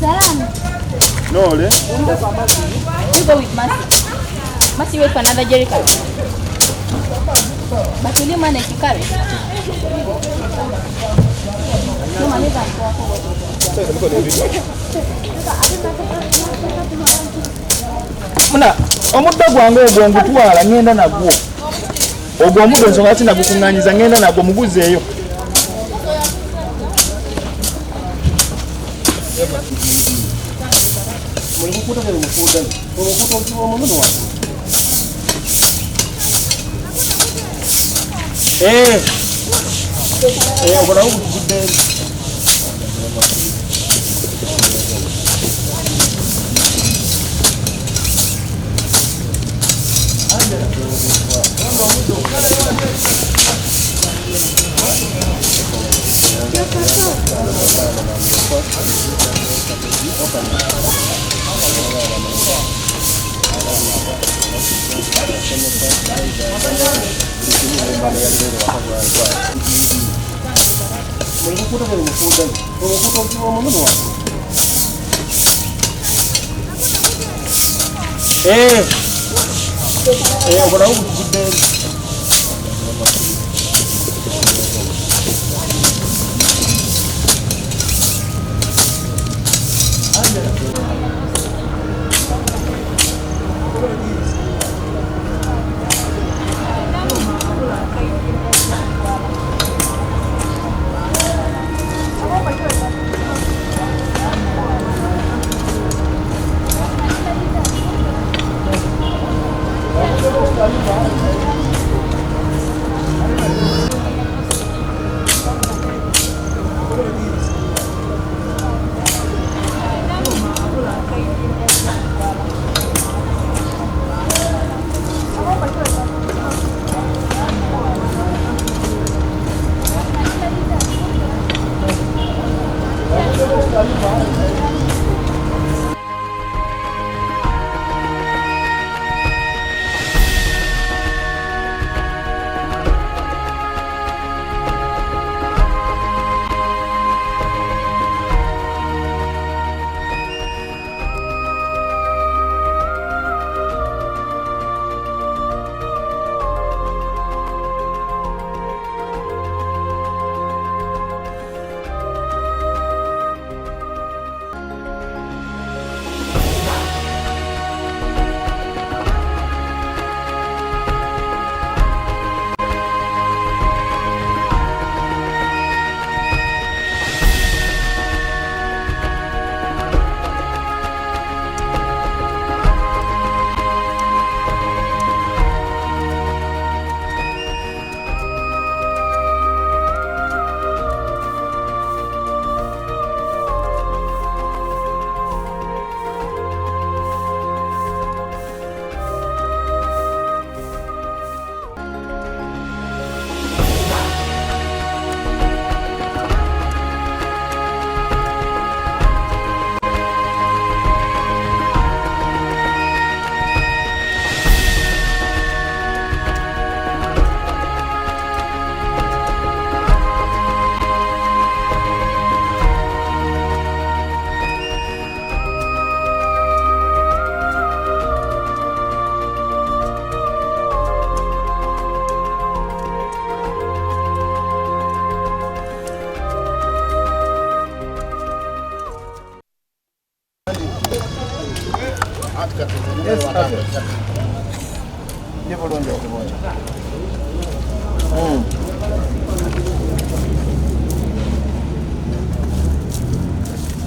Salam. No, le? You go with Mercy. Mercy wait for another Jericho. But will you manage to carry? Muna, omudda gwange ogwo ngutwala ngenda nagwo. Ogwo omuddo nsonga ati nagukunganyiza ngenda nagwo muguzeeyo.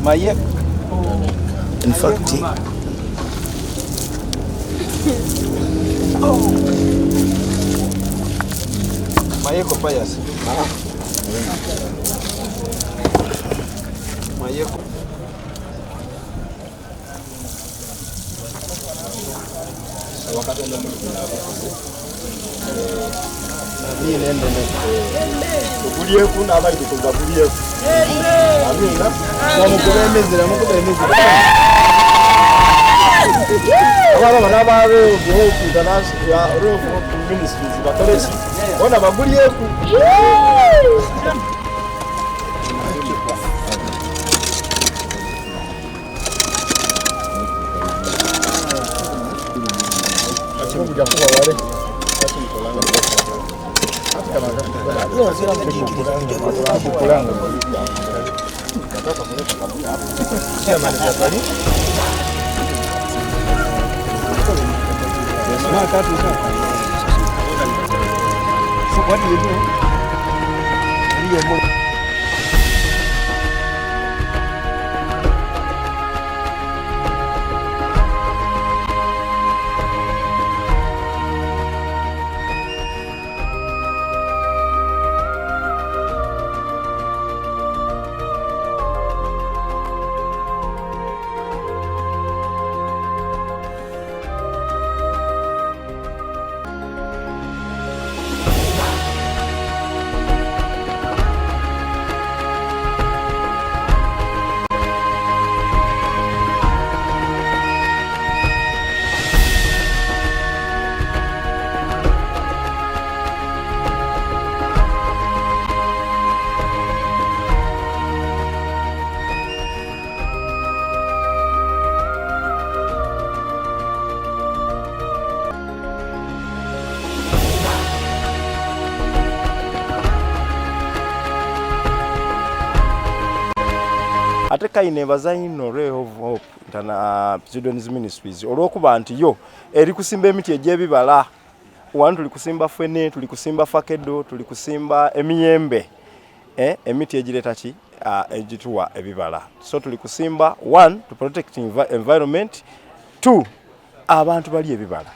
Mayek. In fact, Mayeko payas. Mayeko. Kuliyeku n'abali kuva kuliyeku. Amina. Namukubemezera abana banababe boku danas ya rofu ministries bakoresi ona baguliyeku. So what do you do? ate kayine bazayino Ray of Hope Children's Ministries olwokuba nti yo eri kusimba emiti egy'ebibala wanu tuli kusimba fene tuli kusimba fakedo tuli kusimba emiyembe emiti egireta ki egituwa ebibala so tuli kusimba 1 to protect environment 2 abantu bali ebibala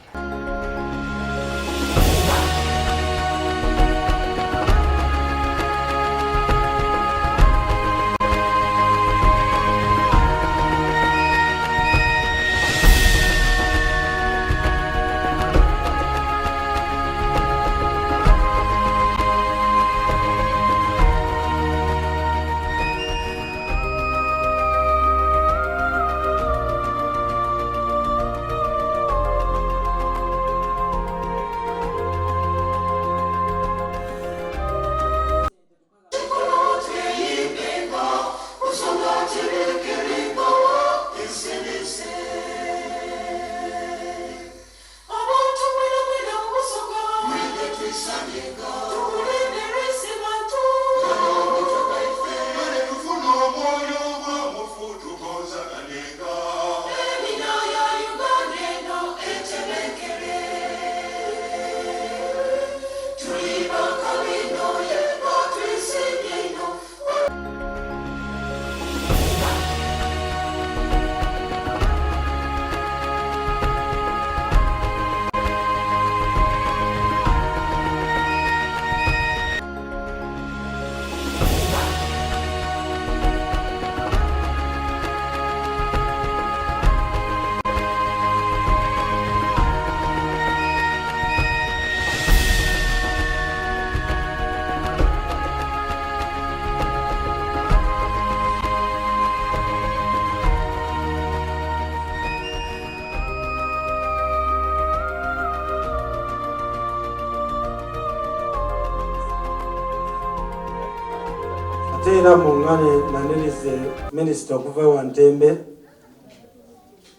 Tera mungane nanirize Minister okuva wa Ntembe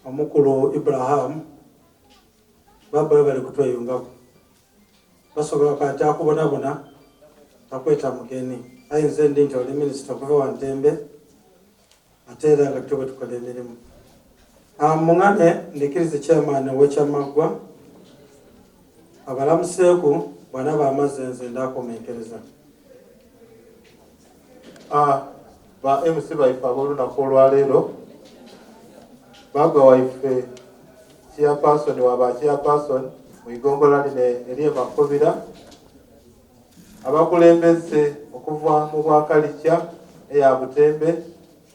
omukulu Ibrahim baba bali kutweyungako basobola kati akubonabona takweta mugeni ayinze ndi nti oli Minister okuva wa Ntembe atera nga tuko tukola emirimu mungane ndikirize chairman w'ekyamagwa abalamuseeku bwana bamazenze ndakomenkereza ba MC baifa ab'olunaku olwaleero bagwa waife chairperson waba chairperson mu igongola lino eri Makobira abakulembeze okuva mu Bwakalica eya Butembe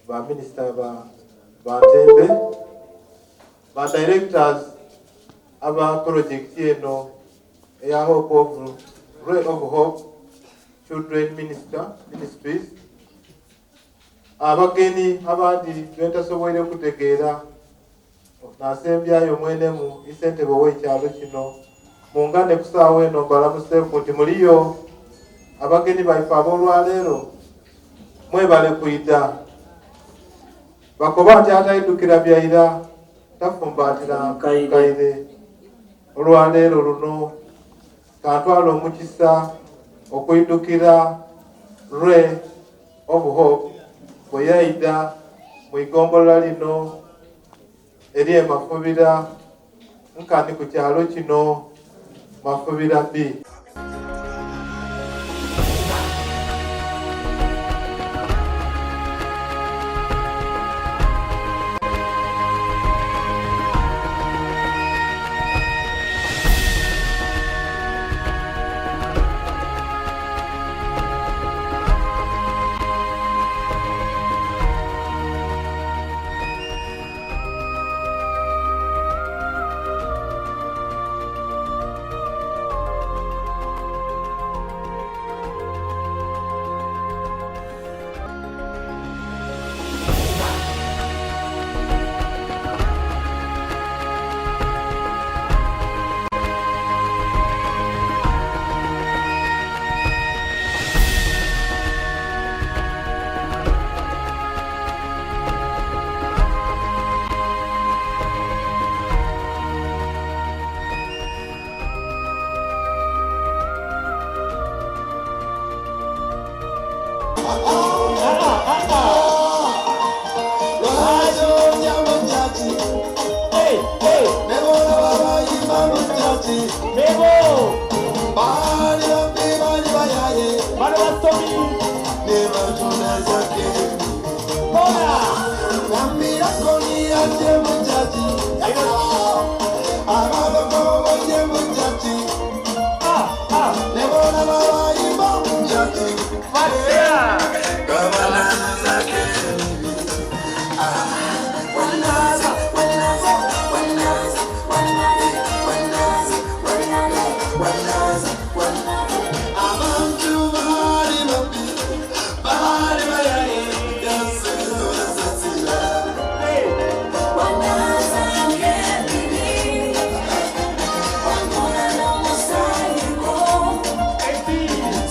ba minister ba Ntembe ba directors aba project eno eya Hope of Ray of Hope Children Ministries abageni abandi bentasobwere kutegeera nasembyayo mwenemu isentebe w'ekyalo kino mungane kusaawa eno mbalamuseeku nti muliyo abageni baife ab'olwaleero mwebale kuyita bakoba nti atayiddukira byaira tafumbaatira kaire olwaleero luno kantwala omukisa okuyidukira Ray of Hope bwe yayida mu igombolola lino eri e Mafubira nkani ku kyalo kino Mafubira B.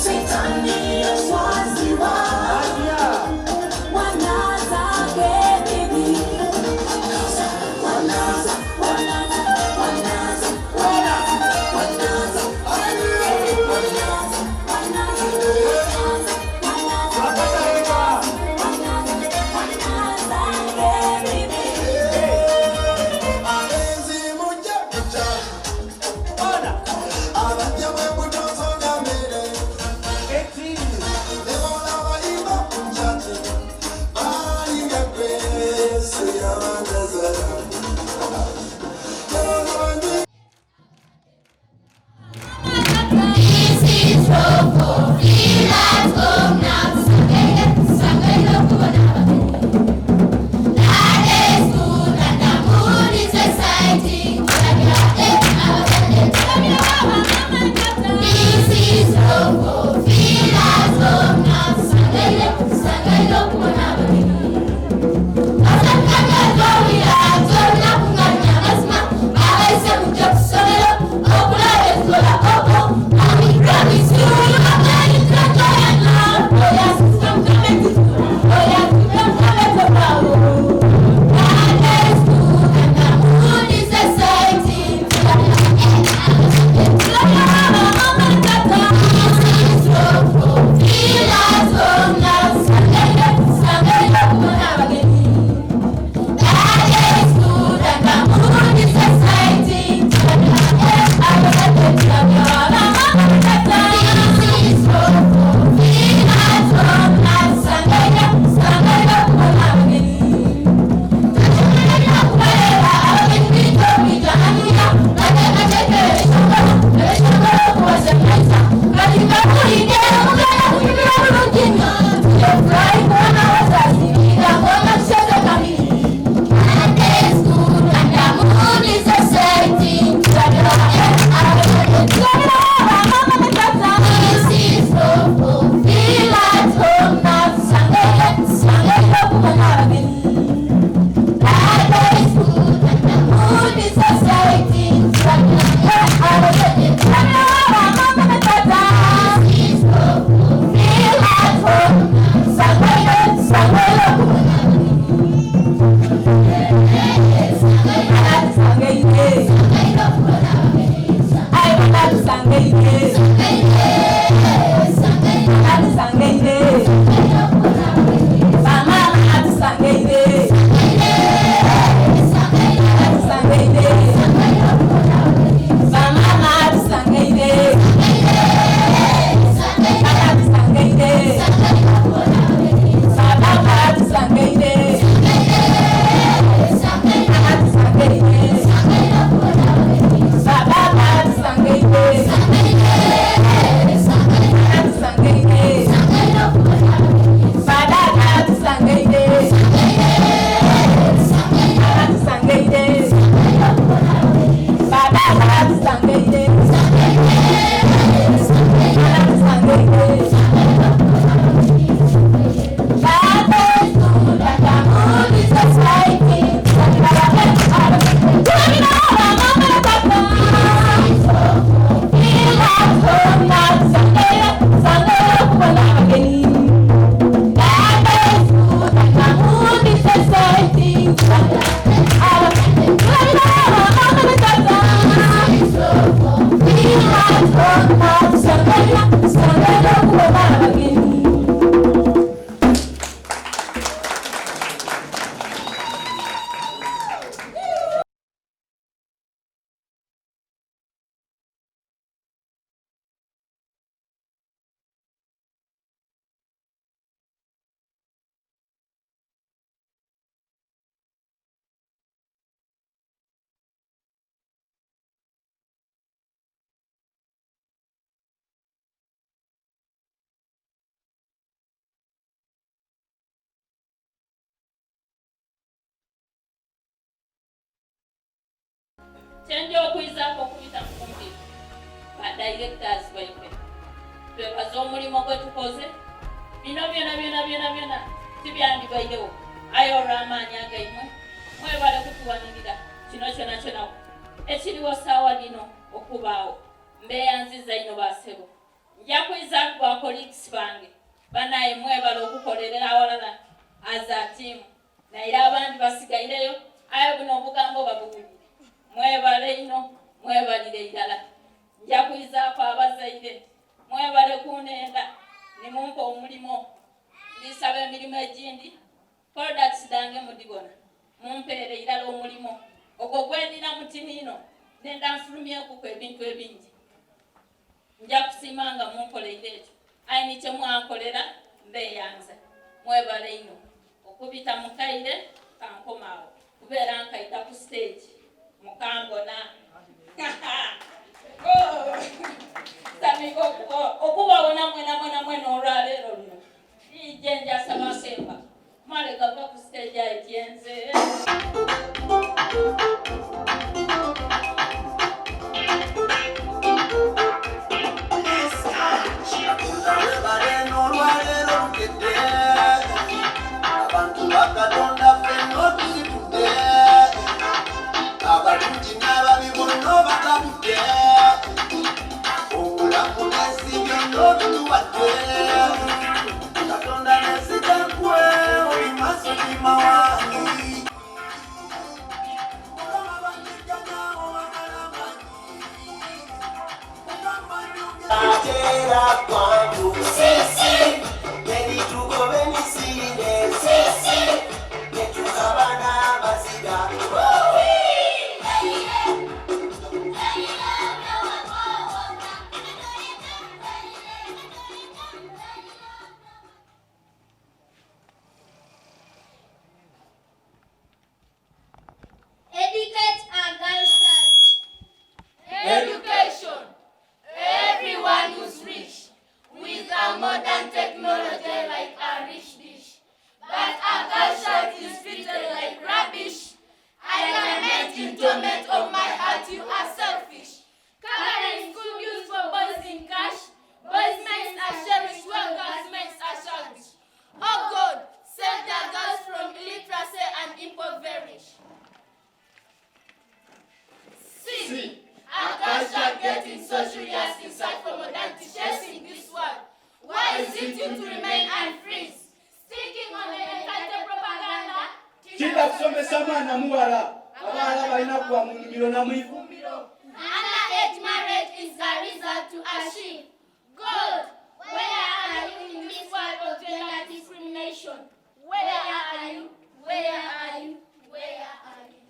Take on me. Chenjo okwizaako okuyita mu kumpi badirectors baife twebaza omulimu gwe tukoze bino byona tibyandibairewo aye olw'amaanyi agaimwe mwebale kutuwanirira kino kyona ekiriwo saawa lino okubaawo mbeeyanziza ino baasebo nja kwizaako bakoliksi bange banaye mwebale okukolerera awalala as a team naye abandi basigaireyo aye buno obugambo babuwulire mwebale ino mwebalire irala nja kwizaako abazaire mwebale kunenda nimumpa omulimo ndisaba emirimu egindi products dange mudibona mumpeere irala omulimo ogwo gwendina mutiniino nenda nfulumyeku ebintu ebingi nja kusiimanga munkoleire ekyo aye nikye mwankolera mbeeyanza mwebale ino okubita mukaire kankomaawo kubeera nkaita ku stage mukambona okubawona mwena olwaleero luno ije njasaba semba male gava ku stage aetyenze Underage marriage is a result to achieve. God, where are you in this world of gender discrimination? Where are you? Where are you? Where are you?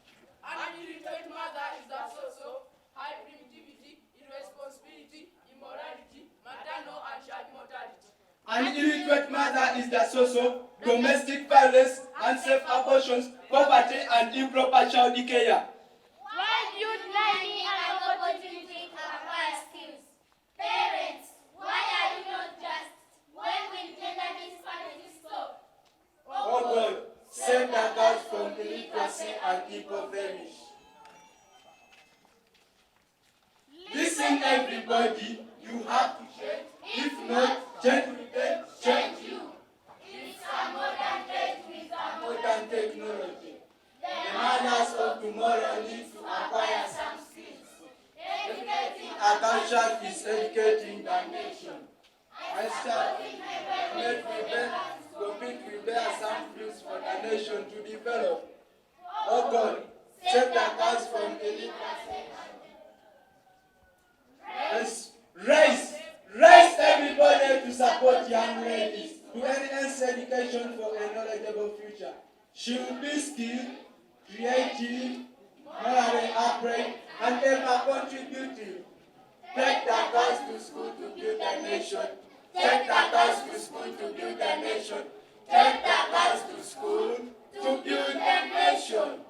An illiterate mother is the source of high primitivity, irresponsibility, immorality, maternal and child mortality. An illiterate mother is the source of domestic violence, unsafe abortions, poverty, and improper child care. Why youth learning and opportunity to acquire skills? Parents, why are you not just? When will gender disparity stop? Oh God, save the girls from illiteracy and impoverishment. Listen, everybody, you have to change. If not, change will change you. It's a modern age with a Modern technology. The mothers of tomorrow need to acquire some skills. educating A culture is educating the nation. And start compete with bear some fruits for the nation to develop. Oh God, save the girls from illiteracy. Raise everybody to support young ladies to enhance education for a knowledgeable future. She will be skilled, creative, morally upright, and ever contributive. Take the girls to school to build a nation. Take the girls to school to build a nation. Take the girls to school to build a nation.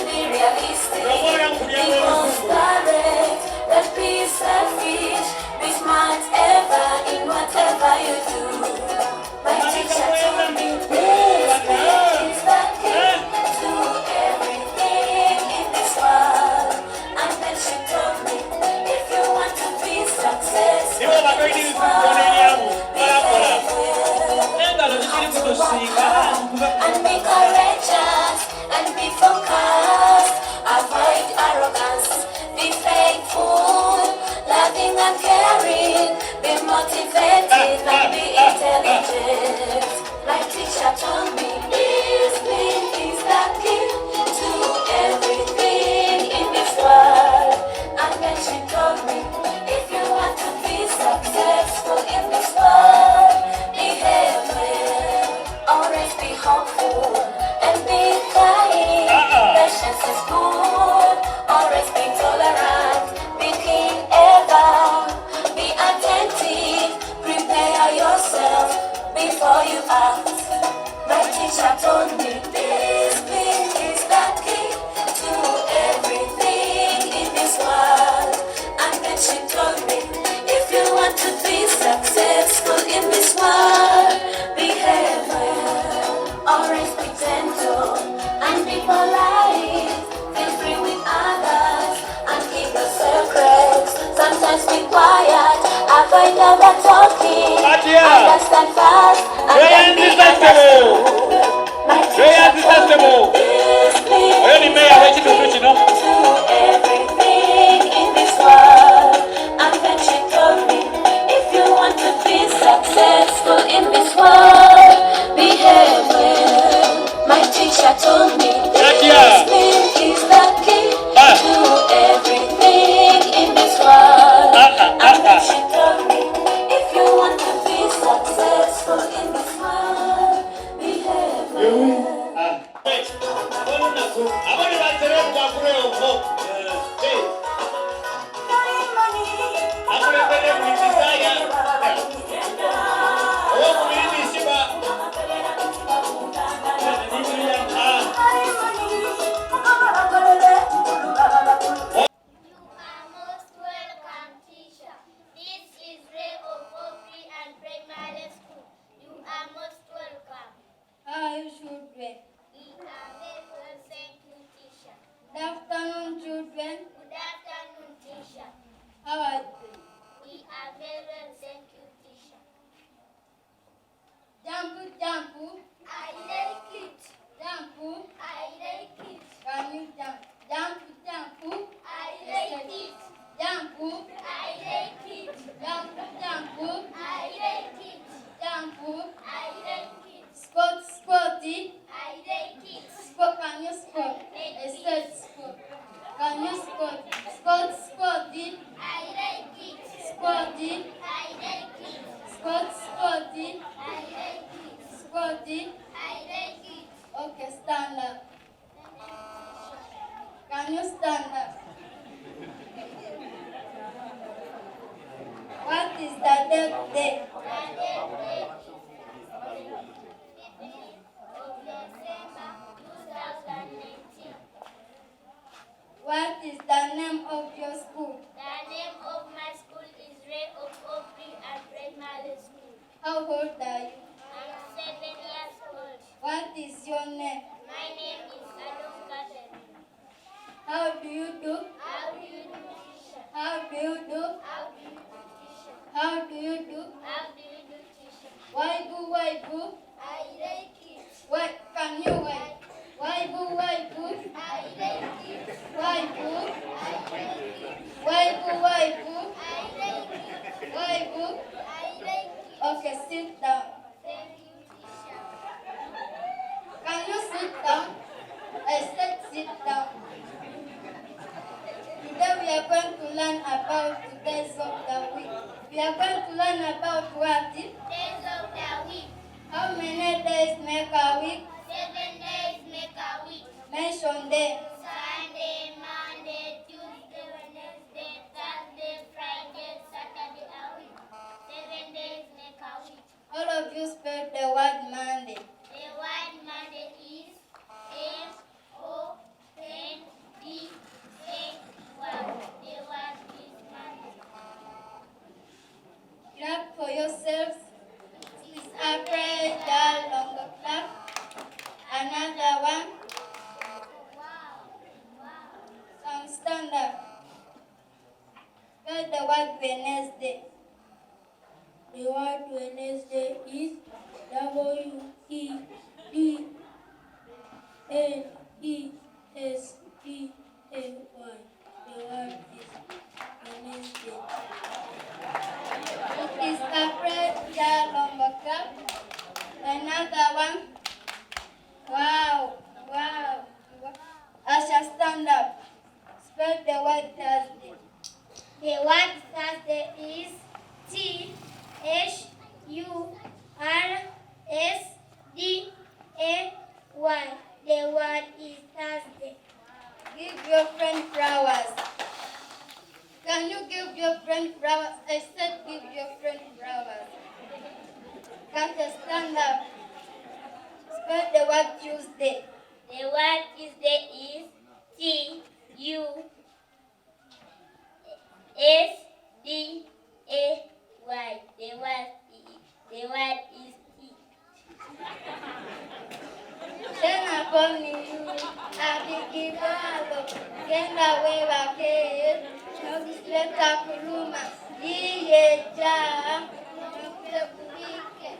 be realistic, be transparent, don't be selfish, be smart ever in whatever you do. My teacher told me this is the key to everything in this world. And then she told me, if you want to be successful in this world, behave well, and be courageous, and be focused, avoid arrogance, be faithful, loving and caring, be motivated and be intelligent. My teacher told me discipline is the key to everything in this world. And then she told me, if you want to be successful in this world, behave well, always be hopeful and be kind. Patience is good, always be tolerant, be keen ever, be attentive, prepare yourself before you act. My teacher told me discipline is the key to everything in this world. And then she told me, if you want to be successful in this world, behave well, always be gentle and be polite, feel free with others and keep your secrets. Sometimes be quiet, avoid over talking, understand fast and then be understood. My teacher told me discipline is the key to everything in this world. And then she told me, if you want to be successful in this world, behave well. My teacher told me discipline is the key to everything in this world. And then she told me, if you want to be successful in this world, behave well. Most welcome, teacher. This is Ray of Opry and Primary School. You are most welcome. How are you, children? We are very well, thank you, teacher. Good afternoon, children. Good afternoon, teacher. How are you? We are very well, thank you, teacher. Jump, jump, I like it. jump. I like it. Can you jump? Jump, jump. I like it. Jump, I like it. jump, jump, I like it. jump. I like it. Squat, squatty. I like it. Squat, can you squat? I said squat. Can you squat? Squat, squatty. I like it. Squatty. I like it. Squat, squatty. I like it. Squatty. I like it. Okay, stand up. Can you stand up? What is the date today? What is the name of your school? The name of my school is Ray of Opry and Primary School. How old are you? I'm 7 years old. What is your name? My name is Adon Catherine. How do you do? How do you do, teacher? How do you do? How do you do, teacher? How do you do? How do you do, teacher? Why boo, why boo? I like it. What can you why? Why boo, why boo? I like it. Why boo? I like it. Why boo, why boo? I like it. Why boo? I like it. Okay, sit down. Thank you, teacher. Can you sit down? I said sit down. Today we are going to learn about the days of the week. We are going to learn about what? Days of the week. How many days make a week? 7 days make a week. Mention them. Sunday, Monday, Tuesday, Wednesday, Thursday, Friday, Saturday, a week. 7 days make a week. All of you spell the word Monday. The word Monday is M-O-N stand up. Spell the word Wednesday. The word Wednesday is W-E-D-N-E-S-D-A-Y. The word is Wednesday. It is a prayer lumber cup. Another one. Wow. I shall stand up. Spell the word Thursday. The word Thursday is Thursday. The word is Thursday. Give your friend flowers. Can you give your friend flowers? I said give your friend flowers. Can't you stand up? Spell the word Tuesday. The word Tuesday is Tuesday. The word is tea. Tena poni abikibalo kenda wewake nokisileta kuluma iyeja nokutebulike.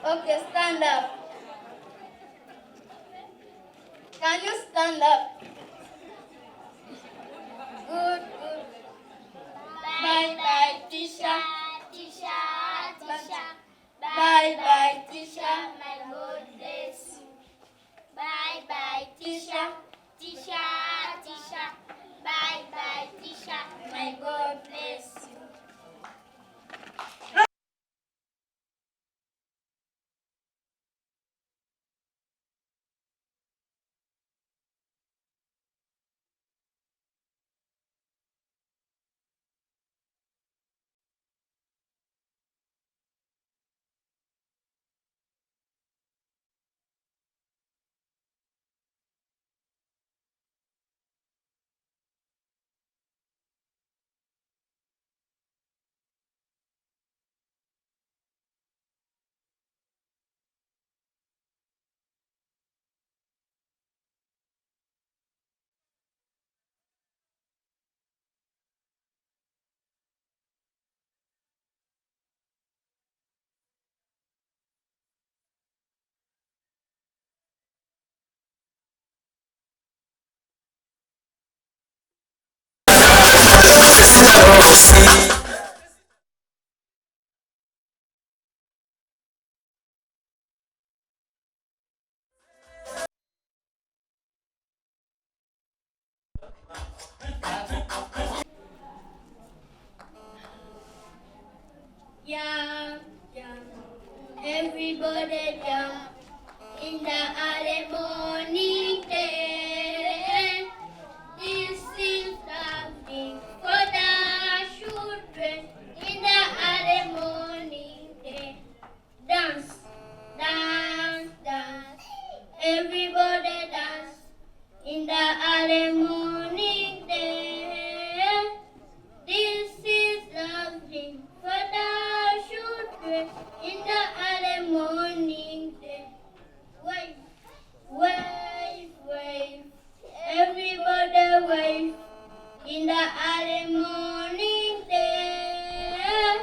Okay, stand up. Can you stand up? Good. Bye, teacher. Bye, teacher. My God bless you. Bye, teacher. Bye, teacher. My God bless you. Everybody jump in the early morning day. This is something for the children in the early morning day. Dance. Everybody dance in the early morning day. This is something for the children in the early morning day. Wave. Everybody wave in the early morning day.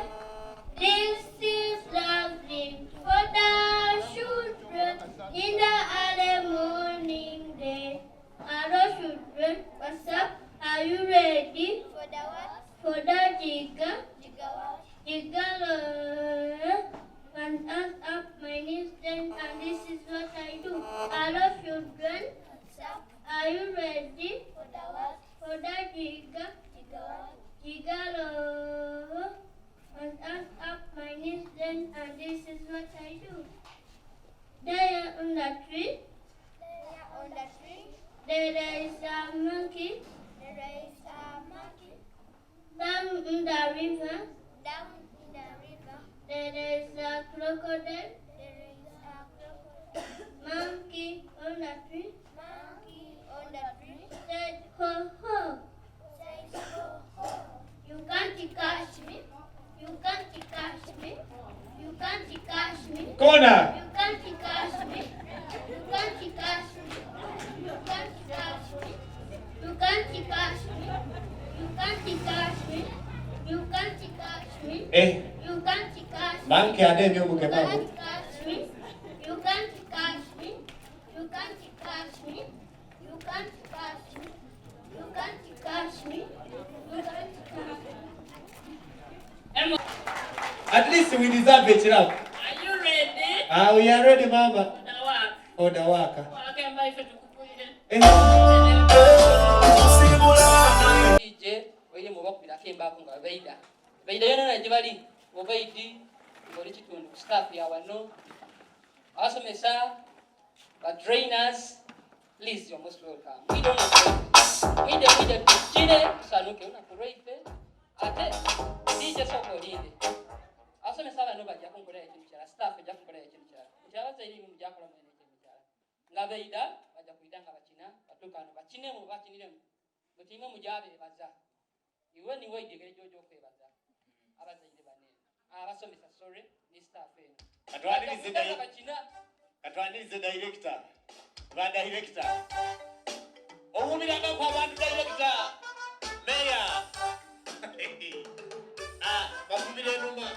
This is something for the children in the early morning day. Hello children, what's up? Are you ready? For the what? For the jigga. Jigga. And up my knees then, and this is what I do. Hello children, what's up? Are you ready? For the what? For the jigga. Jigga. And up my knees then, and this is what I do. There on the tree. There is a monkey. Down in the river. There is a crocodile. Monkey on the tree. Said ho ho. You can't catch me. You can't catch me. You can't catch me. Corner. You can't catch me. You can't catch me. You can't Banki adebyo mukebabu. You can't catch me. You can't catch me. You can't catch me. You can't catch me. You can't catch me. You can't catch me. At least we deserve it now. Are you ready? We are ready, Mama. Oda waka. Oye mubakubira kembaako nga baida. Baida yona naje bali obaidi ngoli kitundu staff ya wano. Asomesa the trainers, please you're most welcome. We don't know. Chile sanuke una kureite. Ate DJ soko linde. Asomesa bano bajja kunkolera ekintu kya staff bajja kunkolera ekintu kya. Kyabaza eri mu bajja kola mu ekintu kya. Nga baida bajja kuidanga bakina batukano bakine mu bakinire mu. Mutime mujabe baza. Iwe ni weje gejojo kwebaza. Abazaide banene. Abasomesa sorry ni staff eno. Katwandirize director. Ba director. Omubiraga kwa bantu director. Mayor. Bakubire numa.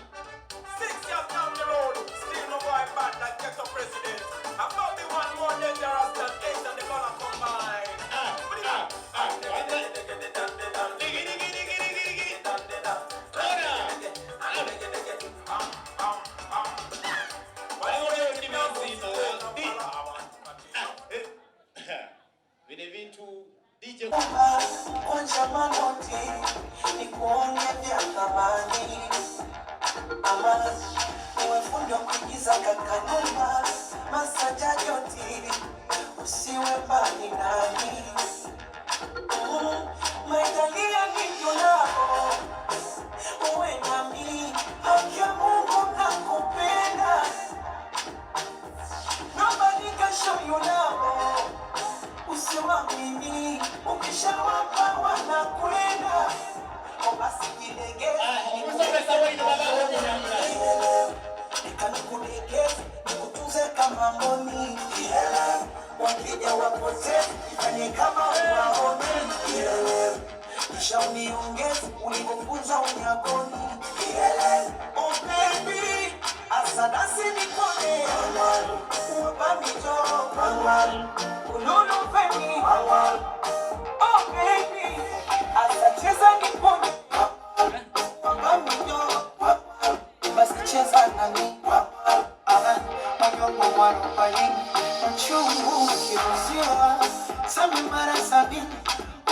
6 years down the road, still no boy bad like ghetto president. About the one more dangerous than 8 and the gonna combine. Onja manoti ni kuonye vya thamani ama niwe fundi wa kuigiza kakanuma masaja joti usiwe mbali nami maitalia nivyo nao uwe nami haki ya Mungu nakupenda nobody can show you love usiwamini ukishawapa wanakwenda basi nikanikudekeze nikutunze kama mboni wakija wapote ifanye kama uwaoni kisha uniongeze ulivyofunza unyagoni oh baby asadasi nikone wapamijo ululu femi oh baby asacheza nipone wapamijo basi cheza nani magongo mwarobaini mchungu kiruziwa sami mara 70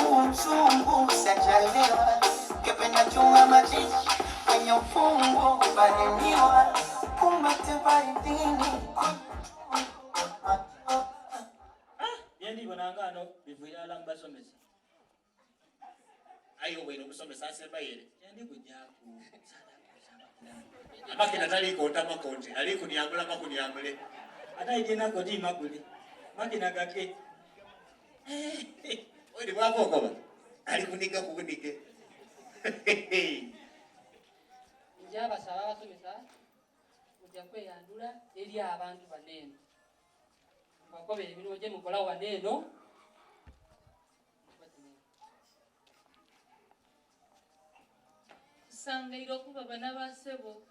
uo mzungu sajaliwa kependa chunga matini kwenye ufungu bareniwa kumbate baridini Yendi bonangano bivuyala mbasomesa. Ayo weno musomesa asemba yere. Yendi kujaku. Abakina tali ko tamakonti ali kunyambula makunyambule. Ata idina ko di makuli. Makina gake. Odi bwako koba. Ali kuninga kukunike. Njaba sawa basomesa. Kujja kweyandula eri abantu banene. Bakobe ebintu je mukola waneno. Sangairo kuba bana basebo.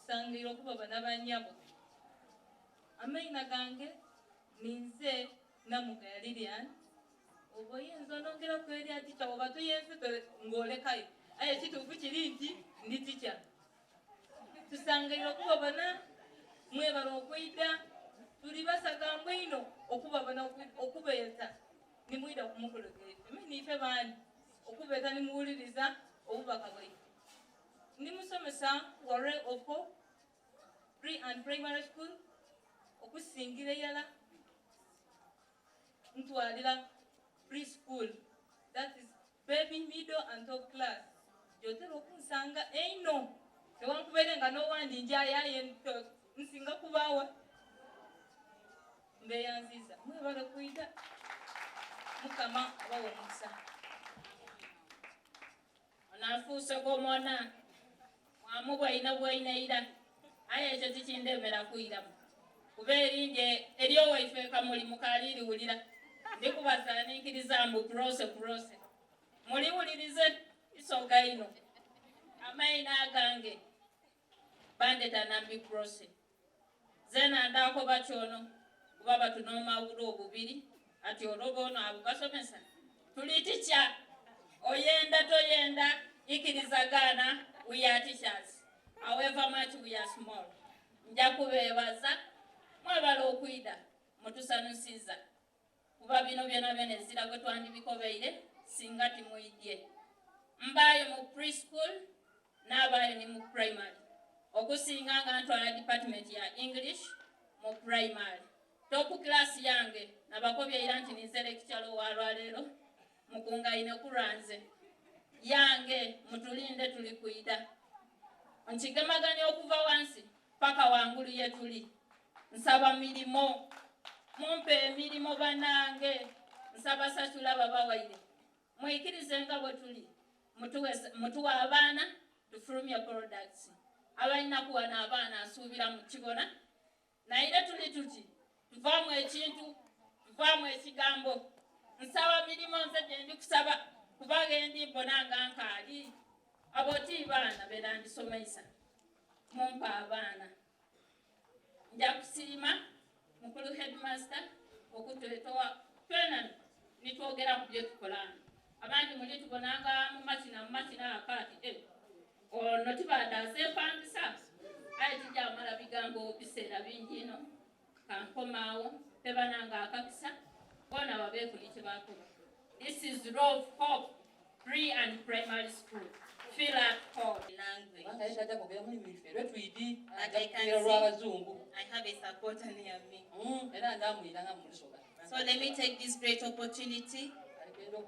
Sangairo kuba bana banyabo. Amaina gange ninze namuga Lilian. Oboyenzo nongera kweri ati tawo bato yense ngole kai. Aye kitu kuchirindi ndi teacher. Tusangairo kuba bana mwebalo okwida tuli basagambwe ino okuba bana okubeta nimwida kumukologera nife bani okubeta nimuwuliriza obubaka bwe nimusomesa ware oko pre and primary school okusingira yala ntwalira preschool that is baby middle and top class jotero okunsanga eino tewankuberenga nowandi njayaye nsinga kubawa mbeyanziza mwebale kuida mukama abawo musa Anafuse ko mwana wamubwaina ira aya ekyo tikindemera kuira kubera nje eriyo waife kamuli mukaliri ulira ndikubaza ninkiriza mbu cross muri ulirize isoga ino amaina agange bandeta Nambi Crossing. Zena ndako bachono kuba batunoma ulo obubiri ati olobono abo basomesa tuli teacher oyenda toyenda ikirizagana we are teachers however much we are small nja kubebaza mwebala okwida mutusanusiza kuba bino byona byonezira gwe twandibikobeire singa timuidye mbayo mu preschool n'abayo ni mu primary okusinga nga ntwala department ya English mu primary top class yange nabakobya era nti nizere kichalo walwalero mukungaine kuranze yange mutulinde tulikuida nchigemagani okuva wansi paka wangulu yetuli nsaba milimo mumpe emilimo banange nsaba sachula babawaire mwikirize nga bwe tuli mutuwa abaana tufulumya products abalina kuwana abaana asuubira mu kibona naye tuli tuti tuvaamu ekintu tuvaamu ekigambo nsaba milimo nze gye ndi kusaba kuba gendi mbonanga nkaali aboti baana berandisomesa mumpa abaana nja kusiima mukulu headmaster okutwetowa twena nitwogera ku bye tukolana abandi muli tubonanga mu makina akati ono tibadase empangisa aye tijamala bigambo biseera bingi ino kankomaawo tebananga akakisa bona babeekuli kyebakola. This is Row of Hope Pre and Primary School. Feel at home. Like I can see, I have a supporter near me. So let me take this great opportunity to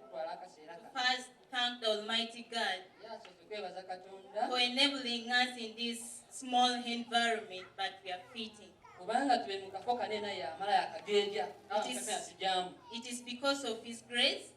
first thank the Almighty God for enabling us in this small environment that we are fitting. It is because of His grace